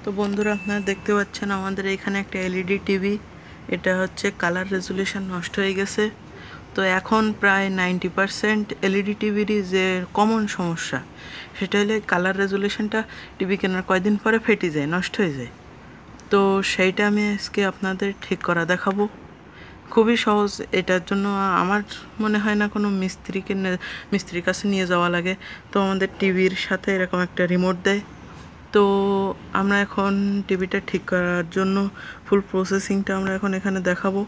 তো বন্ধুরা আপনারা দেখতে পাচ্ছেন আমাদের এখানে একটা এলইডি টিভি। এটা হচ্ছে কালার রেজুলেশন নষ্ট হয়ে গেছে। তো এখন প্রায় 90% এলইডি টিভিরই যে কমন সমস্যা সেটা হলে কালার রেজুলেশনটা টিভি কেনার কয়দিন পরে ফেটে যায়, নষ্ট হয়ে যায়। তো সেইটা আমি আজকে আপনাদের ঠিক করা দেখাবো। খুবই সহজ। এটার জন্য আমার মনে হয় না কোনো মিস্ত্রির কাছে নিয়ে যাওয়া লাগে। তো আমাদের টিভির সাথে এরকম একটা রিমোট দেয়। তো আমরা এখন টিভিটা ঠিক করার জন্য ফুল প্রসেসিংটা আমরা এখন এখানে দেখাবো।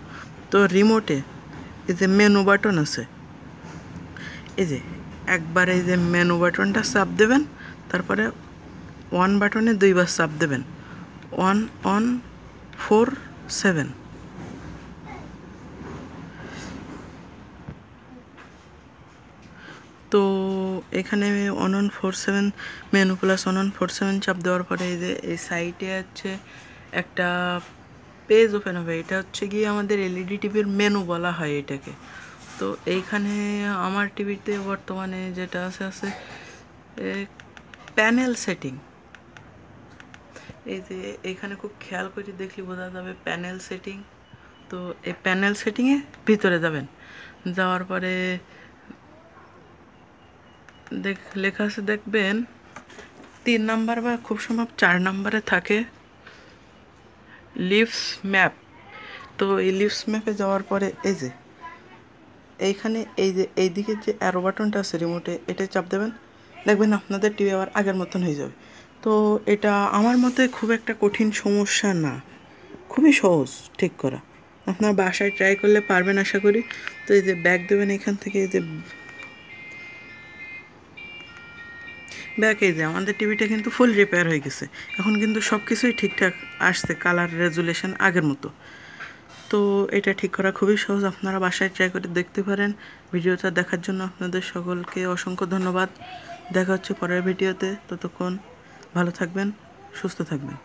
তো রিমোটে এই যে মেনু বাটন আছে, এই যে একবার এই যে মেনু বাটনটা চাপ দেবেন, তারপরে ওয়ান বাটনে দুইবার চাপ দেবেন, 1147। তো এখানে 1147 মেনু প্লাস 1147 চাপ দেওয়ার পরে এই যে এই সাইটে হচ্ছে একটা পেজ ওপেন হবে। এটা হচ্ছে গিয়ে আমাদের এলইডি টিভির মেনু বলা হয় এটাকে। তো এইখানে আমার টিভিতে বর্তমানে যেটা আছে প্যানেল সেটিং। এই যে এখানে খুব খেয়াল করে দেখলে বোঝা যাবে প্যানেল সেটিং। তো এই প্যানেল সেটিংয়ে ভিতরে যাবেন, যাওয়ার পরে লেখা আছে দেখবেন 3 নাম্বার বা খুব সম্ভব 4 নাম্বারে থাকে লিভস ম্যাপ। তো এই লিভস ম্যাপে যাওয়ার পরে এই যে এইখানে এই যে এইদিকে যে অ্যারো বাটনটা আছে রিমোটে, এটা চাপ দেবেন, দেখবেন আপনাদের টিভি আবার আগের মতন হয়ে যাবে। তো এটা আমার মতে খুব একটা কঠিন সমস্যা না, খুবই সহজ ঠিক করা। আপনার বাসায় ট্রাই করলে পারবেন আশা করি। তো এই যে ব্যাক দেবেন এখান থেকে, এই যে ব্যাক, এই যে আমাদের টিভিটা কিন্তু ফুল রিপেয়ার হয়ে গেছে। এখন কিন্তু সব কিছুই ঠিকঠাক আসছে, কালার রেজুলেশন আগের মতো। তো এটা ঠিক করা খুবই সহজ, আপনারা বাসায় ট্রাই করে দেখতে পারেন। ভিডিওটা দেখার জন্য আপনাদের সকলকে অসংখ্য ধন্যবাদ। দেখা হচ্ছে পরের ভিডিওতে। ততক্ষণ ভালো থাকবেন, সুস্থ থাকবেন।